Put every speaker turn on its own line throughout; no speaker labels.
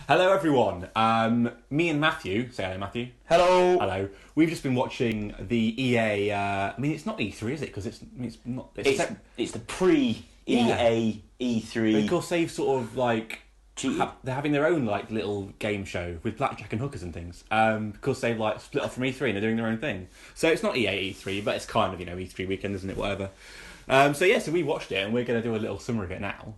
Hello, everyone. Me and Matthew. Say hello, Matthew.
Hello.
Hello. We've just been watching the EA. It's not E3, is it? Because it's not.
It's the pre-EA E3.
Because they've sort of like
Cheated.
they're having their own like little game show with blackjack and hookers and things. Because they've like split off from E3 and they're doing their own thing. So it's not EA E3, but it's kind of E3 weekend, isn't it? Whatever. So we watched it and we're going to do a little summary of it now.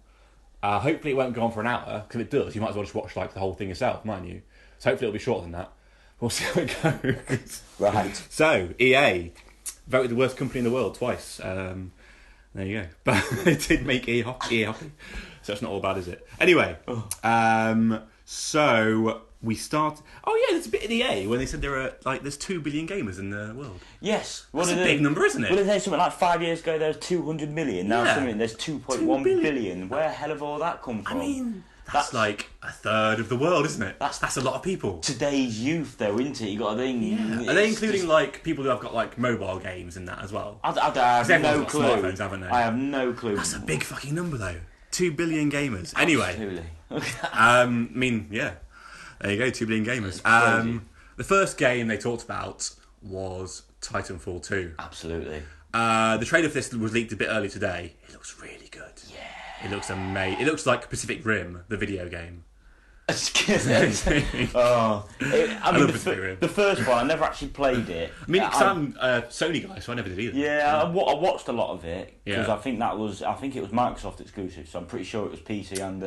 Hopefully it won't go on for an hour, because if it does, you might as well just watch like the whole thing yourself, mightn't you? So hopefully it'll be shorter than that. We'll see how it goes.
Right.
So, EA voted the worst company in the world twice. There you go. But it did make EA happy. So it's not all bad, is it? Anyway, so we start... Oh yeah, there's a bit in EA when they said there's 2 billion gamers in the world.
Yes.
That's a big number, isn't it?
Well, they something like 5 years ago there was 200 million. Now there's 2.1 billion. Where the hell have all that come from?
I mean... That's like a third of the world, isn't it? That's a lot of people.
Today's youth, though, isn't it? You got to think.
Yeah. Are they including like people who have got like mobile games in that as well?
I have no clue.
Smartphones, haven't they?
I have no clue.
That's a big fucking number, though. 2 billion gamers. Anyway,
absolutely.
There you go, 2 billion gamers. The first game they talked about was Titanfall 2.
Absolutely.
The trailer for this was leaked a bit early today. It looks really good.
Yeah.
It looks amazing. It looks like Pacific Rim, the video game.
I love Pacific Rim. The first one, I never actually played it.
I mean, because I'm a Sony guy, so I never did either.
Yeah, I watched a lot of it because I think it was Microsoft exclusive, so I'm pretty sure it was PC and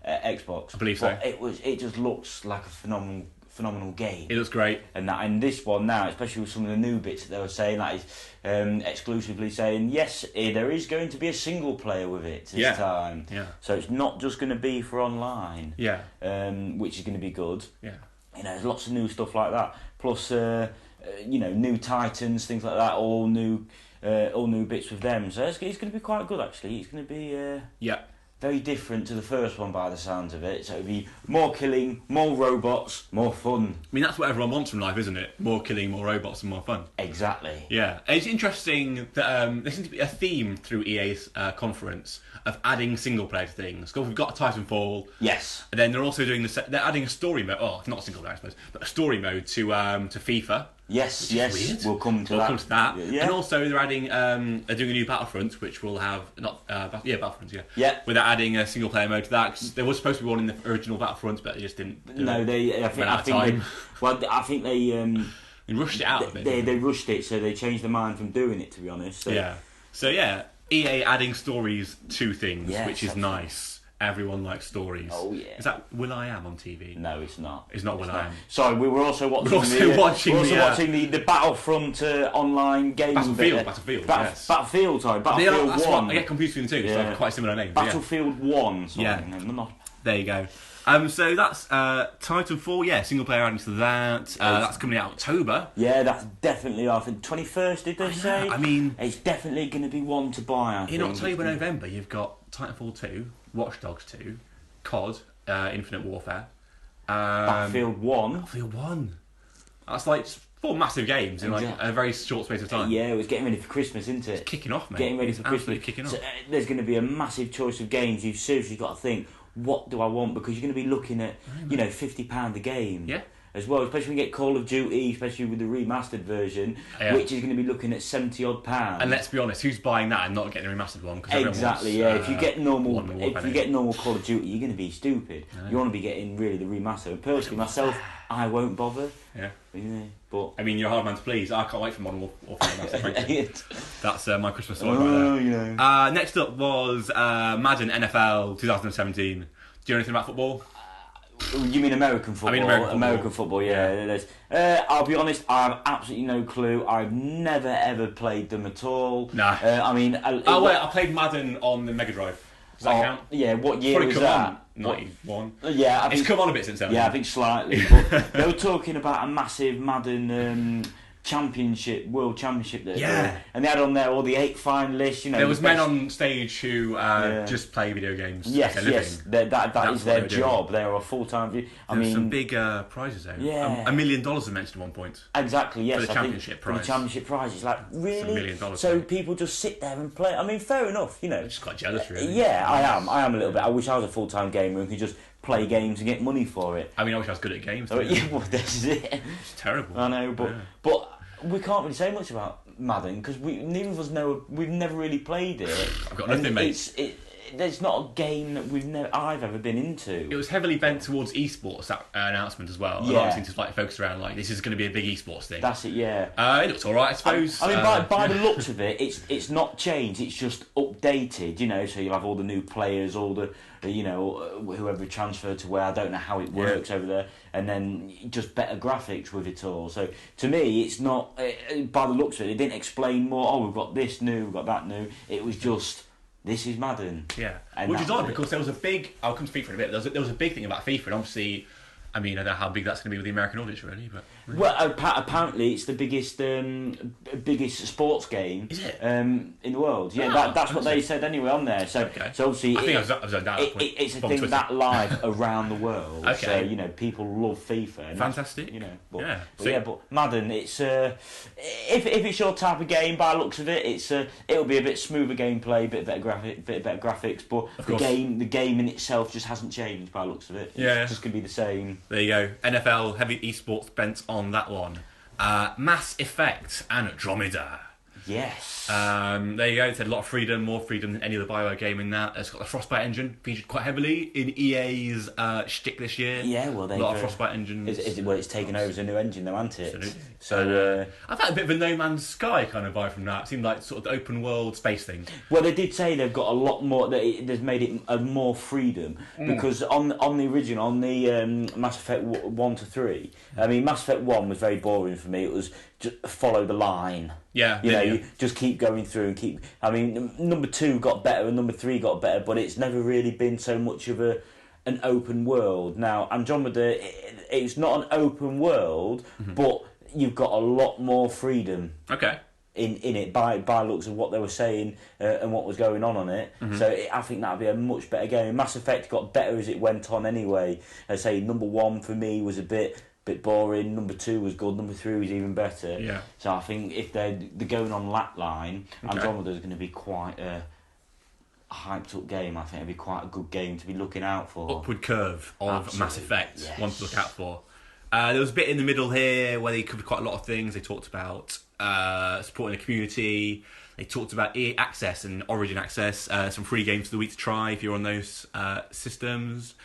Xbox.
I believe so.
But it just looks like a phenomenal game.
It looks great.
And this one now, especially with some of the new bits that they were saying, like exclusively saying, yes, there is going to be a single player with it this time. Yeah. So it's not just going to be for online. Yeah. Which is going to be good. Yeah. There's lots of new stuff like that. Plus, new Titans, things like that, all new bits with them. So it's going to be quite good, actually. It's going to be very different to the first one by the sounds of it. So it'll be more killing, more robots, more fun. I
mean, that's what everyone wants from life, isn't it? More killing, more robots and more fun.
Exactly.
Yeah. It's interesting that there seems to be a theme through EA's conference of adding single player to things. Because we've got Titanfall.
Yes.
And then they're also doing they're adding a story mode. Oh, not a single player, I suppose, but a story mode to FIFA.
Yes. We'll come to
that. Yeah. And also they're adding they're doing a new Battlefront, which will have Battlefront. Yeah. Without adding a single player mode to that, because there was supposed to be one in the original Battlefront, but they just didn't.
I think they
rushed it out a bit.
They rushed it, so they changed their mind from doing it. To be honest.
So EA adding stories to things, which is nice. Everyone likes stories.
Oh yeah.
Is that will.i.am on TV?
No, it's not.
It's not will.i.am.
Sorry, we were also watching. watching the Battlefront online game.
Battlefield.
Yes. Battlefield 1.
I get confused between the two. So quite similar names.
Battlefield 1.
There you go. So that's Titanfall. Single player adding to that. That's coming out October.
Yeah, that's definitely. I think 21st. Did they say?
I mean,
it's definitely going to be one to buy.
In October, November, you've got Titanfall 2, Watch Dogs 2, COD, Infinite Warfare,
Battlefield 1.
Battlefield 1. That's like 4 massive games in like a very short space of time.
Yeah, it was getting ready for Christmas, isn't it?
It's kicking off, mate.
Getting ready for Christmas.
Kicking off.
So, there's going to be a massive choice of games. You've seriously got to think, what do I want? Because you're going to be looking at, £50 a game. Yeah. As well, especially when you get Call of Duty, especially with the remastered version, which is going to be looking at £70 odd.
And let's be honest, who's buying that and not getting the remastered one?
Exactly, if you get normal Call of Duty, you're going to be stupid. You want to be getting really the remastered. Personally, myself, I won't bother. Yeah. But
I mean, you're a hard man to please. I can't wait for Modern Warfare. That's my Christmas story right there. Next up was Madden NFL 2017. Do you know anything about football?
You mean American football?
I mean
American football, yeah. I'll be honest, I have absolutely no clue. I've never ever played them at all.
Nah. I played Madden on the Mega Drive. Does that count?
Yeah, what year was that?
91.
Yeah,
it's come on a bit since then.
Yeah, I think slightly. But they were talking about a massive Madden world championship there. And they had on there all the 8 finalists.
There was men on stage who just play video games.
Yes. That is their job. They are a full-time.
There's some big prizes there.
Yeah.
$1 million was mentioned at one point.
Exactly. Yes.
For the championship prize.
For the championship prize, it's like really.
It's $1 million.
So people just sit there and play. I mean, fair enough.
Just quite jealous, really.
Yeah, I am a little bit. I wish I was a full-time gamer and could just play games and get money for it.
I mean, I wish I was good at games.
Yeah, well, this is it.
It's terrible.
I know, but we can't really say much about Madden because neither of us know. We've never really played it.
I've got nothing, mate.
There's not a game that I've ever been into.
It was heavily bent towards esports, that announcement as well.
Yeah.
A lot of things to like focus around like this is going to be a big esports thing.
That's it, yeah.
It looks all right, I suppose.
I mean, by the looks of it, it's not changed. It's just updated. You know, so you'll have all the new players, all the whoever transferred to where. I don't know how it works over there, and then just better graphics with it all. So to me, it's not. By the looks of it, it didn't explain more. Oh, we've got this new, we've got that new. It was just. This is Madden.
Yeah, which is odd because there was a big. I'll come to FIFA in a bit. There was a big thing about FIFA, and obviously, I mean, I don't know how big that's going to be with the American audience, really. But
well, apparently, it's the biggest sports game.
Is it?
In the world? Yeah, that's what they said anyway on there. So, so obviously,
I think I was down
it's a thing that live around the world.
Okay.
So people love FIFA. And
fantastic.
But Madden, it's if it's your type of game, by the looks of it, it'll be a bit smoother gameplay, bit better graphics. But the game in itself just hasn't changed by the looks of it.
Yeah,
it's just gonna be the same.
There you go. NFL heavy esports bent on that one. Mass Effect Andromeda.
Yes.
There you go. It's had a lot of freedom, more freedom than any other BioWare game in that. It's got the Frostbite engine, featured quite heavily in EA's shtick this year.
Yeah, well,
a lot of Frostbite engines.
It's taken over as a new engine, though, hasn't it?
Absolutely.
So
I've had a bit of a No Man's Sky kind of vibe from that. It seemed like sort of the open world space thing.
Well, they did say they've got a lot more. They've made it a more freedom because on the original, on the Mass Effect 1 to 3. I mean, Mass Effect 1 was very boring for me. It was just follow the line.
Yeah,
you just keep going through and keep. I mean, number 2 got better and number 3 got better, but it's never really been so much of an open world. Now, Andromeda, it's not an open world, but you've got a lot more freedom.
Okay.
In it by looks of what they were saying and what was going on it. So I think that'd be a much better game. Mass Effect got better as it went on anyway. I say number 1 for me was a bit boring. Number 2 was good. Number 3 was even better.
Yeah.
So I think if they're going on that line, Andromeda is going to be quite a hyped up game. I think it'd be quite a good game to be looking out for.
Upward curve of
Absolutely.
Mass Effect.
Yes.
One to look out for. There was a bit in the middle here where they covered quite a lot of things. They talked about supporting the community. They talked about EA Access and Origin Access, some free games of the week to try if you're on those systems.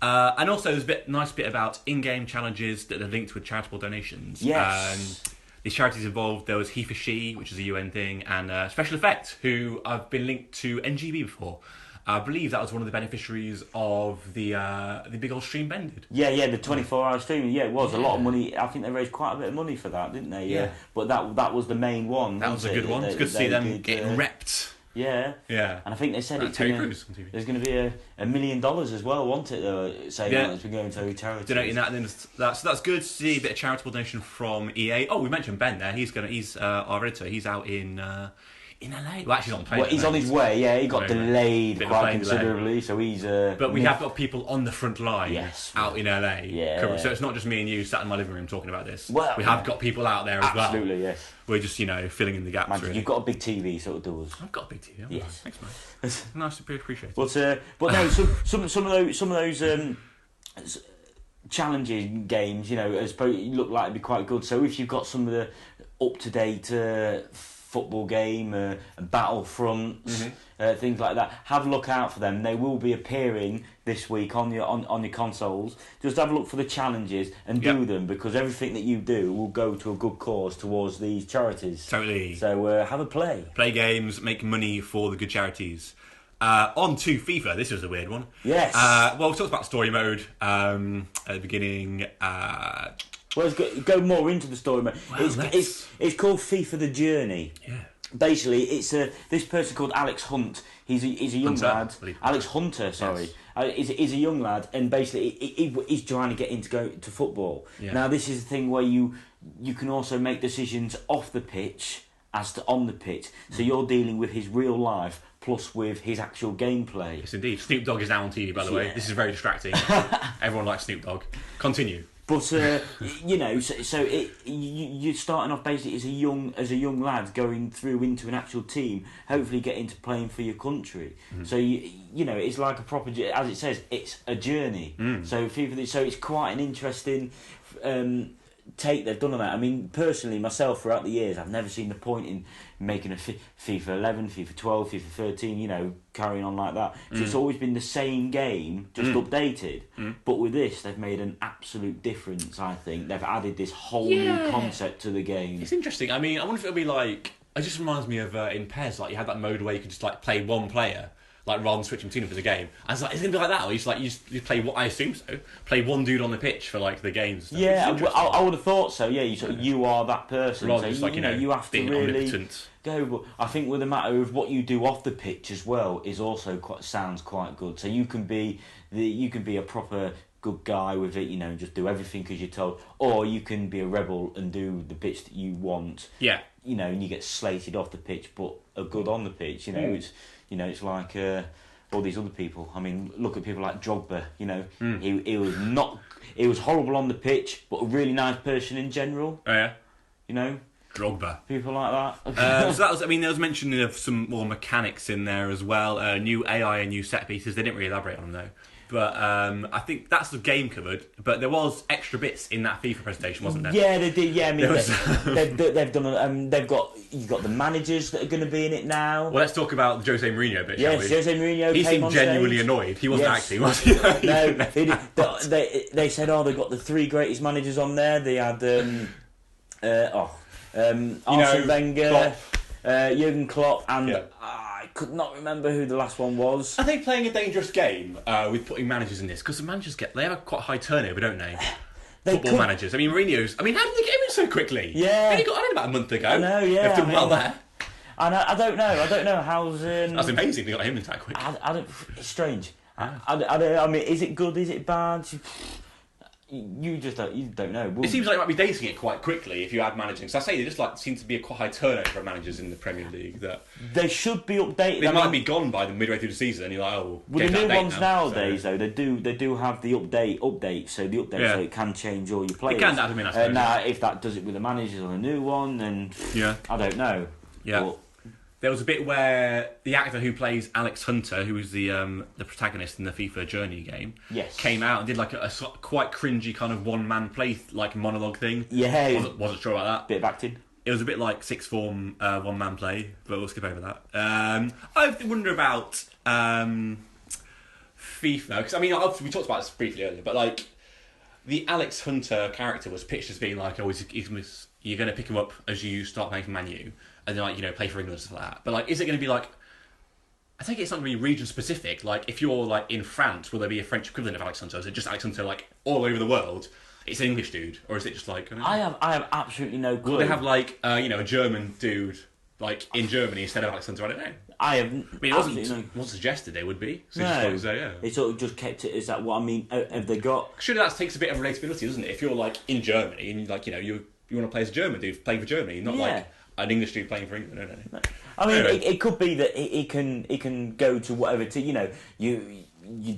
And also there's a nice bit about in-game challenges that are linked with charitable donations.
Yes.
These charities involved, there was He for She, which is a UN thing, and Special Effect, who have been linked to NGB before. I believe that was one of the beneficiaries of the big old stream Bended.
Yeah, the 24-hour streaming. Yeah, it was a lot of money. I think they raised quite a bit of money for that, didn't they?
Yeah.
But that was the main one.
That was a good one. It's good to see them getting repped.
Yeah.
Yeah.
And I think they said there's going to be $1 million as well, wasn't it? Saying that it's been going to charity.
Donating that, and then that's good to see a bit of charitable donation from EA. Oh, we mentioned Ben there. He's our editor. He's out in LA. Well, actually, not on
he's on his way. Yeah, he got delayed quite considerably, so he's.
But we have got people on the front line.
Yes,
out in LA.
Yeah.
So it's not just me and you sat in my living room talking about this.
Well,
we have got people out there as well.
Absolutely, yes.
We're just filling in the gaps.
Imagine,
really.
You've got a big TV, so it does.
I've got a big TV.
Yes.
Thanks, mate. Nice to appreciate it.
But no, some of those challenging games, I suppose look like it'd be quite good. So if you've got some of the up to date football game, Battlefronts, things like that, have a look out for them. They will be appearing this week on your consoles. Just have a look for the challenges and do them, because everything that you do will go to a good cause towards these charities.
Totally.
So have a play.
Play games, make money for the good charities. On to FIFA. This was a weird one.
Yes.
Well, we talked about story mode at the beginning.
Well, let's go more into the story mode.
Well,
it's called FIFA The Journey.
Yeah.
Basically, it's this person called Alex Hunt. He's a young lad. Alex Hunter, sorry. Yes. He's a young lad, and basically he's trying to get go to football. Yeah. Now, this is the thing where you can also make decisions off the pitch as to on the pitch. So you're dealing with his real life plus with his actual gameplay.
Yes, indeed. Snoop Dogg is now on TV, by the way. This is very distracting. Everyone likes Snoop Dogg. Continue.
But you're starting off basically as a young lad going through into an actual team, hopefully get into playing for your country. So it's like a proper, as it says, it's a journey. So it's quite an interesting take they've done on that. I mean, personally, myself, throughout the years, I've never seen the point in making a FIFA 11, FIFA 12, FIFA 13, carrying on like that. So it's always been the same game, just updated. But with this, they've made an absolute difference, I think. They've added this whole new concept to the game.
It's interesting. I mean, I wonder if it'll be like... It just reminds me of in PES, like you had that mode where you could just like play one player, like rather than switching between them for the game. I was like, it's gonna be like that, or you play what I assume so. Play one dude on the pitch for like the games. And stuff.
Yeah, I would have thought so. Yeah, you are that person.
Rather
so
just like
you have to really
omnipotent.
Go. But I think with the matter of what you do off the pitch as well is also sounds quite good. So you can be a proper good guy with it, just do everything as you're told, or you can be a rebel and do the bits that you want.
Yeah.
And you get slated off the pitch, but are good on the pitch. It's like all these other people. I mean, look at people like Drogba. He was horrible on the pitch, but a really nice person in general.
Oh yeah.
Drogba. People like that.
So that was. I mean, there was mention of some more mechanics in there as well. New AI and new set pieces. They didn't really elaborate on them though. But I think that's the game covered. But there was extra bits in that FIFA presentation, wasn't there?
Yeah, they did. Yeah, I mean, they've done. You've got the managers that are going to be in it now.
Well, let's talk about the Jose Mourinho bit.
Yes, Jose Mourinho.
He seemed genuinely annoyed. He wasn't acting, was he?
No, they said, they got the 3 greatest managers on there. They had Arsene Wenger, Jurgen Klopp, and. I could not remember who the last one was.
Are they playing a dangerous game with putting managers in this? Because the managers they have a quite high turnover, don't they? Football managers. I mean, Mourinho's. I mean, how did they get him in so quickly?
Yeah,
he only got in about a month ago.
I know. Yeah,
they've done well there.
I don't know how's.
That's amazing. They got him in that quick.
I don't. It's strange. I mean, is it good? Is it bad? You don't know.
It seems like you might be dating it quite quickly if you add managing. So I say there just seems to be a quite high turnover of managers in the Premier League. That
they should be updated.
They might be gone by the midway through the season, and you're like, oh.
Well, the new ones nowadays, though, they do have the update. So the update, so it can change all your players.
It can add them in, I suppose.
Now, if that does it with the managers on a new one, then I don't know.
Yeah.
But,
there was a bit where the actor who plays Alex Hunter, who was the protagonist in the FIFA Journey game, came out and did like a quite cringy kind of one-man play monologue thing.
Yeah,
wasn't sure about that.
Bit of acting.
It was a bit like sixth form one-man play, but we'll skip over that. I wonder about FIFA because I mean we talked about this briefly earlier, but the Alex Hunter character was pitched as being like, you're going to pick him up as you start playing for Man U. And then, play for England and stuff like that. But, is it going to be I think it's not going to be region specific. If you're, in France, will there be a French equivalent of Alex Hunter? Is it just Alex Hunter, all over the world? It's an English dude? Or is it just,
I have absolutely no clue.
Will they have, a German dude, in Germany instead of Alex Hunter? I don't know.
I have.
I mean, it wasn't suggested they would be. So
no.
Yeah.
They sort of just kept it as that. What I mean, have they got?
Surely that takes a bit of relatability, doesn't it? If you're in Germany and you want to play as a German dude playing for Germany, not an English dude playing for England. No.
I mean, it could be that it can go to whatever. You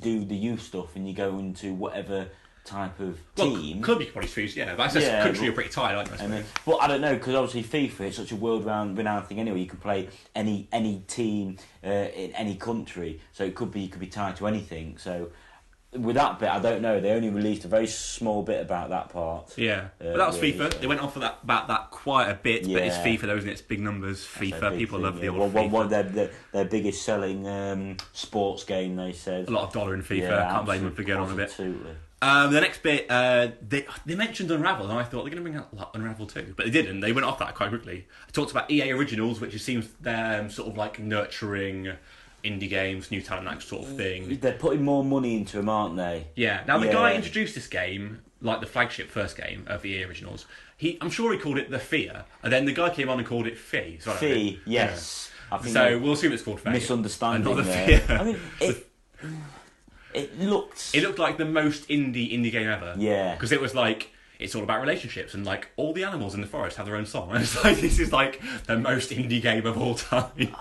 do the youth stuff and you go into whatever type of team.
Club you could probably choose, but I guess country are pretty tight, aren't they?
But I don't know, because obviously FIFA is such a world-renowned thing anyway. You can play any team in any country, so it could be tied to anything. So with that bit, I don't know. They only released a very small bit about that part.
Yeah, but that was really, FIFA. They went on for about that quite a bit, but it's FIFA, though, isn't it? It's big numbers. FIFA. Big people love the old FIFA.
One of their biggest selling sports game, they said.
A lot of dollar in FIFA.
Yeah,
can't blame them for getting on a bit.
Absolutely.
The next bit, they mentioned Unravel, and I thought they're going to bring out Unravel too, but they didn't. They went off that quite quickly. I talked about EA Originals, which seems they're sort of nurturing indie games, new talent, that sort of thing.
They're putting more money into them, aren't they?
Yeah. Now, the guy introduced this game, the flagship first game of the EA Originals, I'm sure he called it The Fear, and then the guy came on and called it Fee.
Fee, yes.
Yeah. So we'll see what it's called.
Misunderstanding
there.
I mean, It looked
like the most indie game ever.
Yeah.
Because it was it's all about relationships and all the animals in the forest have their own song. And it's this is the most indie game of all time.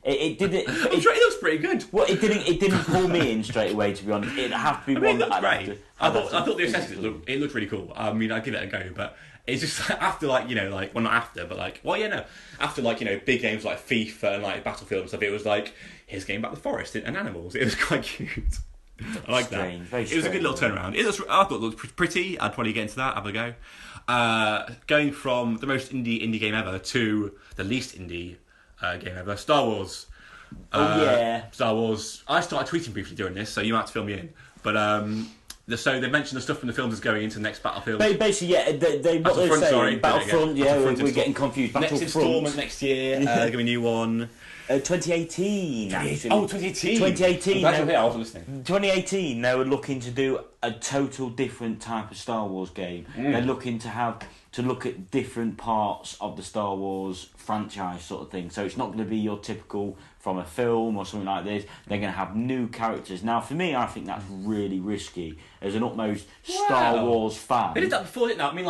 It didn't.
I'm sure it looks pretty good.
Well, it didn't pull me in straight away. To be honest, it'd have to be one
it
that
great.
I
thought the aesthetics looked really cool. I mean, I'd give it a go, but it's just after not after, but after big games like FIFA and like Battlefield and stuff. It was like here's a game about the forest and animals. It was quite cute. I like that. It was a good little turnaround. I thought it looked pretty. I'd probably get into that, have a go. Going from the most indie game ever to the least indie game ever, Star Wars. Star Wars. I started tweeting briefly during this, so you might have to fill me in. But so they mentioned the stuff from the films is going into the next Battlefield.
Basically, what they're saying, Battlefront. We're getting confused.
Next instalment next year. Going to be a new one.
2018, actually.
Oh, 2018.
2018.
I wasn't listening.
2018, they were looking to do a total different type of Star Wars game. They're looking to look at different parts of the Star Wars franchise sort of thing. So it's not going to be your typical from a film or something like this. They're going to have new characters. Now, for me, I think that's really risky. As an utmost Star Wars fan.
They did that before, didn't they? I mean,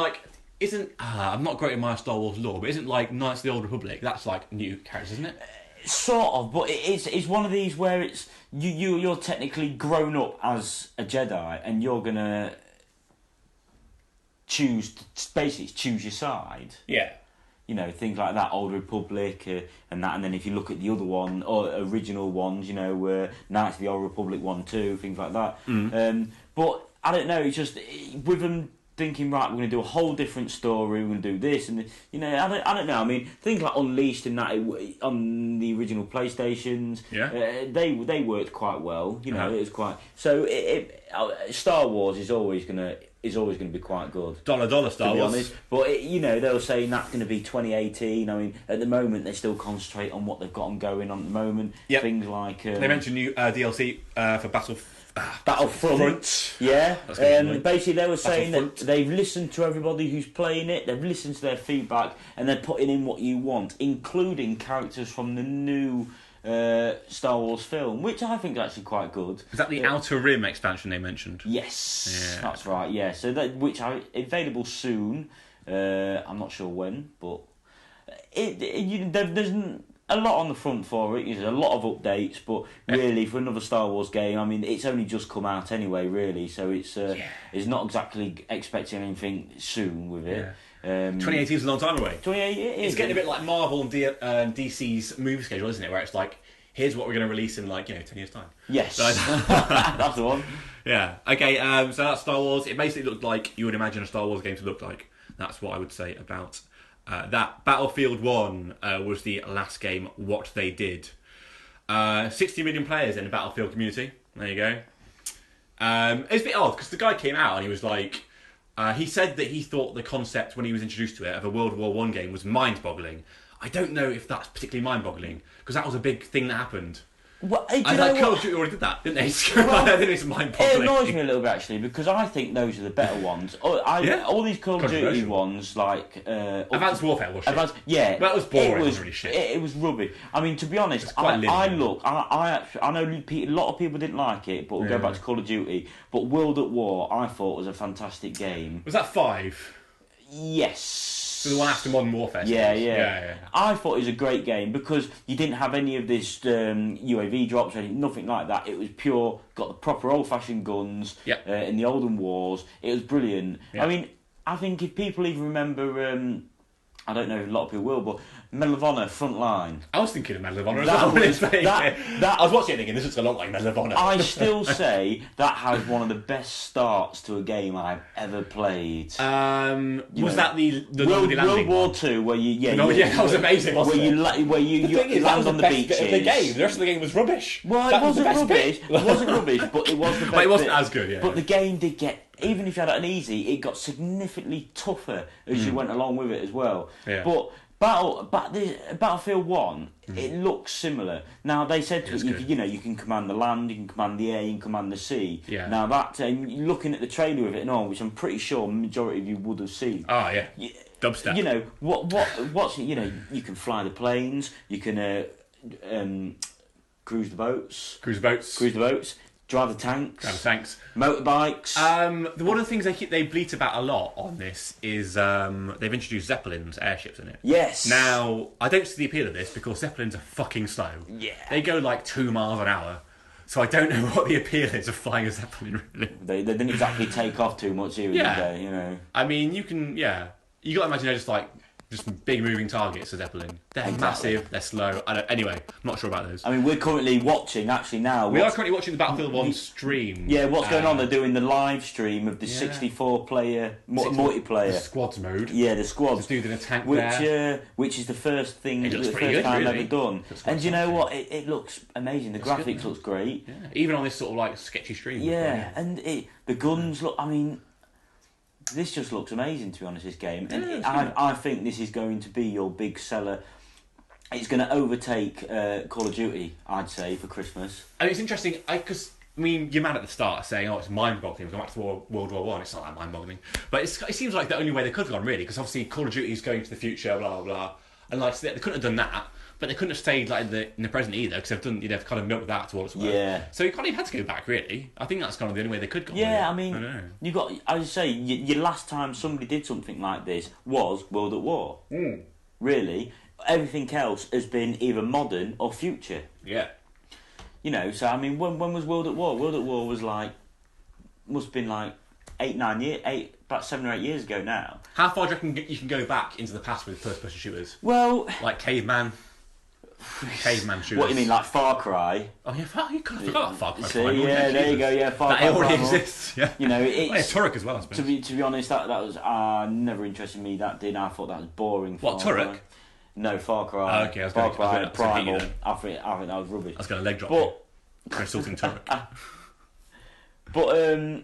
I'm not great in my Star Wars lore, but isn't Knights of the Old Republic? That's like new characters, isn't it?
Sort of, but it's one of these where it's you're technically grown up as a Jedi and you're gonna choose your side.
Yeah.
Things like that, Old Republic and that, and then if you look at the other one or original ones, Knights of the Old Republic 1, 2, things like that. But I don't know. It's just with them thinking, right, we're going to do a whole different story, we're going to do this, and I don't know. I mean, things like Unleashed and that on the original PlayStations, they worked quite well. It was quite so. Star Wars is always going to be quite good.
Dollar Star Wars.
Honest. But they were saying that's going to be 2018. I mean, at the moment they still concentrate on what they've got going on at the moment.
Yep.
Things like
they mentioned new DLC for
Battlefront. Yeah. Basically they were saying that they've listened to everybody who's playing it, they've listened to their feedback, and they're putting in what you want, including characters from the new Star Wars film, which I think is actually quite good.
Is that the Outer Rim expansion they mentioned?
Yes, that's right. Yeah, so which are available soon. I'm not sure when, but there's a lot on the front for it. There's a lot of updates, but really for another Star Wars game, I mean, it's only just come out anyway, really. So it's not exactly expecting anything soon with it.
2018 is a long time away.
2018
it's getting a bit like Marvel and DC's movie schedule, isn't it? Where it's like, here's what we're going to release in 10 years' time.
Yes, that's the one.
Yeah. Okay. So that's Star Wars. It basically looked like you would imagine a Star Wars game to look like. That's what I would say about that. Battlefield 1 was the last game. What they did. 60 million players in the Battlefield community. There you go. It's a bit odd because the guy came out and he was like. He said that he thought the concept, when he was introduced to it, of a World War I game was mind-boggling. I don't know if that's particularly mind-boggling, because that was a big thing that happened.
Well,
Call of Duty already did that, didn't they? I think it's mind-boggling.
It annoys me a little bit, actually, because I think those are the better ones. All these Call of Duty ones, like...
Advanced Warfare was shit.
Yeah.
That was boring, it was really shit.
It was rubbish. I mean, to be honest, I know a lot of people didn't like it, but we'll go back to Call of Duty. But World at War, I thought was a fantastic game.
Was that 5?
Yes.
So the one after Modern Warfare.
Yeah. I thought it was a great game because you didn't have any of this UAV drops or anything, nothing like that. It was pure, got the proper old-fashioned guns in the olden wars. It was brilliant. Yep. I mean, I think if people even remember, I don't know if a lot of people will, but Medal of Honor Frontline.
I was thinking of Medal of Honor as well. I was watching it thinking, this looks a lot like Medal of Honor.
I still say that has one of the best starts to a game I've ever played.
Was that the
World War II, where
that was amazing, wasn't
it? Where you land on the beaches.
The game. The rest of the game was rubbish.
Well, it wasn't rubbish. It wasn't rubbish, but it was the best.
But it wasn't as good, yeah.
But the game did get... Even if you had it easy, it got significantly tougher as you went along with it as well.
Yeah.
But Battlefield 1, it looks similar. Now, they said to it, you can command the land, you can command the air, you can command the sea.
Yeah.
Now, that looking at the trailer of it and all, which I'm pretty sure the majority of you would have seen.
Oh, yeah. Dubstep.
What's you can fly the planes, you can cruise the boats.
Cruise the boats.
Do Drive the tanks. Motorbikes.
One of the things they bleat about a lot on this is they've introduced Zeppelins, airships in it.
Yes.
Now, I don't see the appeal of this because Zeppelins are fucking slow.
Yeah.
They go like 2 miles an hour. So I don't know what the appeal is of flying a Zeppelin, really.
They didn't exactly take off too much here, did they? You know.
I mean, you can, you got to imagine they're just big moving targets, a Zeppelin. They're massive, they're slow. Anyway, I'm not sure about those.
I mean, we're currently watching, actually now...
We are currently watching the Battlefield 1 stream.
Yeah, what's going on? They're doing the live stream of the 64-player multiplayer.
The squads mode.
Yeah, the squads.
Just doing a tank
which is the first thing,
it looks
the
pretty
first
good,
time
really.
ever done. And you know what? It looks amazing. The graphics looks great.
Yeah. Even on this sort of like sketchy stream.
Yeah, and the guns look... I mean... This just looks amazing, to be honest, this game. And I think this is going to be your big seller. It's going to overtake Call of Duty, I'd say, for Christmas.
And it's interesting, because, your man at the start saying, it's mind-boggling, we're going back to World War One. It's not that mind-boggling. But it seems like the only way they could have gone, really, because obviously Call of Duty is going to the future, blah, blah, blah. And they couldn't have done that. But they couldn't have stayed in the present either, because they've kind of milked that to all it's worth.
Yeah.
So you kind of had to go back, really. I think that's kind of the only way they could go.
Yeah, I mean, you got. I would say your last time somebody did something like this was World at War.
Mm.
Really, everything else has been either modern or future.
Yeah.
So I mean, when was World at War? World at War was must have been about 7 or 8 years ago now.
How far do you reckon you can go back into the past with first-person shooters?
Well,
like caveman shooters.
What do you mean, like Far Cry?
Oh yeah, you kind of forgot about Far Cry.
See, there you go. Yeah, Far
Cry. That already
Primal.
exists. Yeah.
It's
Turek as well. I suppose.
To be honest, that was never interested me. That did. I thought that was boring.
What, Turek?
No, Far Cry.
Okay, I was
Far
going
Cry
to
Primal. I think that was rubbish.
I was going to leg drop
but
insulting Turek.
But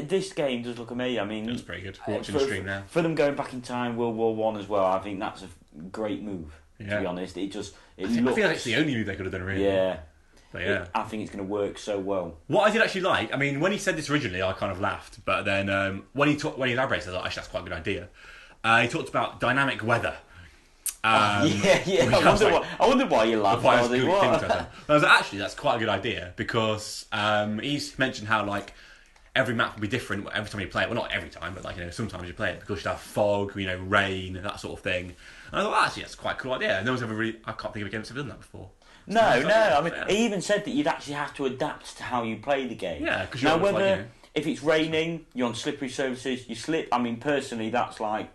this game does look amazing. I mean,
it was pretty good. We're watching the stream now.
For them going back in time, World War One as well. I think that's a great move. To be honest, I feel
like it's the only move they could have done, really.
Yeah.
But yeah.
I think it's going to work so well.
What I did actually like, I mean, when he said this originally, I kind of laughed, but then when he elaborated, I thought, actually, that's quite a good idea. He talked about dynamic weather.
I wonder why you laughed.
I was like, actually, that's quite a good idea, because he's mentioned how, every map will be different every time you play it. Well, not every time, but sometimes you play it because you have fog, rain, that sort of thing. And I thought, actually, that's quite a cool idea. And no one's ever I can't think of a game that's ever done that before.
No. I mean, he even said that you'd actually have to adapt to how you play the game.
Yeah, because
now if it's raining, you're on slippery surfaces, you slip. I mean, personally, that's wow,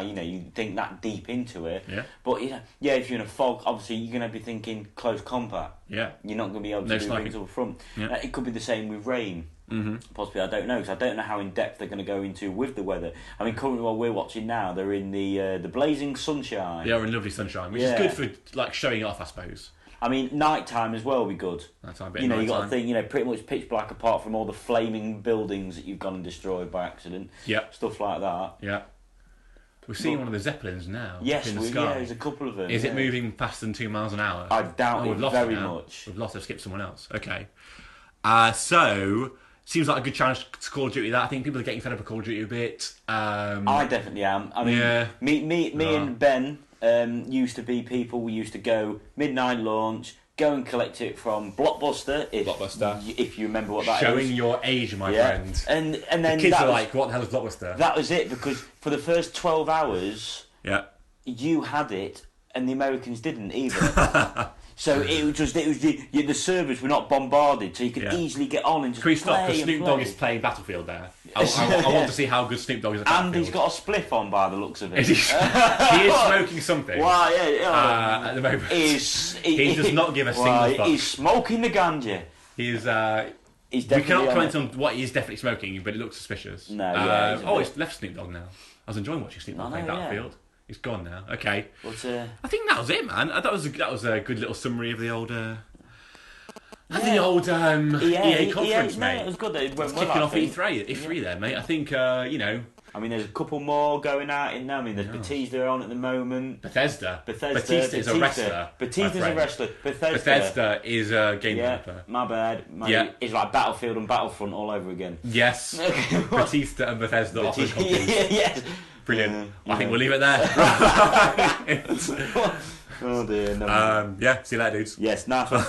you think that deep into it.
Yeah.
But if you're in a fog, obviously you're going to be thinking close combat.
Yeah.
You're not going to be able to do things up front.
Yeah.
It could be the same with rain.
Mm-hmm.
Possibly, I don't know, because I don't know how in depth they're going to go into with the weather. I mean, currently what we're watching now, they're in the blazing sunshine.
They are in lovely sunshine, which is good for showing it off, I suppose.
I mean, night time as well would be good.
Nighttime,
you got to think, pretty much pitch black apart from all the flaming buildings that you've gone and destroyed by accident.
Yeah.
Stuff like that.
Yeah. We're seeing one of the Zeppelins now.
Yes,
in the sky.
Yeah, there's a couple of them.
Is it moving faster than 2 miles an hour?
I doubt it very much.
We've lost. I've skipped someone else. Okay. So seems like a good challenge to Call of Duty. That I think people are getting fed up with Call of Duty a bit.
I definitely am. I mean, me and Ben used to be people. We used to go midnight launch. Go and collect it from Blockbuster. If you remember what that is.
Showing your age, my friend.
And then
the kids are like, what the hell is Blockbuster?
That was it, because for the first 12 hours, you had it, and the Americans didn't either. So it was the servers were not bombarded, so you could easily get on and just
Can we stop? Because Snoop Dogg
play.
is playing Battlefield there. I want to see how good Snoop Dogg is at Battlefield.
And he's got a spliff on by the looks of it.
He is smoking something.
Well, yeah.
At the moment.
He
does not give a single fuck.
He's smoking the ganja.
He's
we
cannot comment on what he is definitely smoking, but it looks suspicious.
No,
it's left Snoop Dogg now. I was enjoying watching Snoop Dogg play Battlefield. He's gone now. Okay.
But,
I think that was it, man. That was a good little summary of the old EA conference, mate.
It was good. It went
kicking off E3 there, mate. I think
I mean, there's a couple more going out in now. I mean, there's Bethesda on at the moment.
Batista is a wrestler.
Batista's a wrestler.
Bethesda is a game developer.
My bad. It's like Battlefield and Battlefront all over again.
Yes. Batista and Bethesda offer copies.
Yes.
Brilliant. I think we'll leave it there.
Oh dear. No.
See you later, dudes.
Yes, nice one.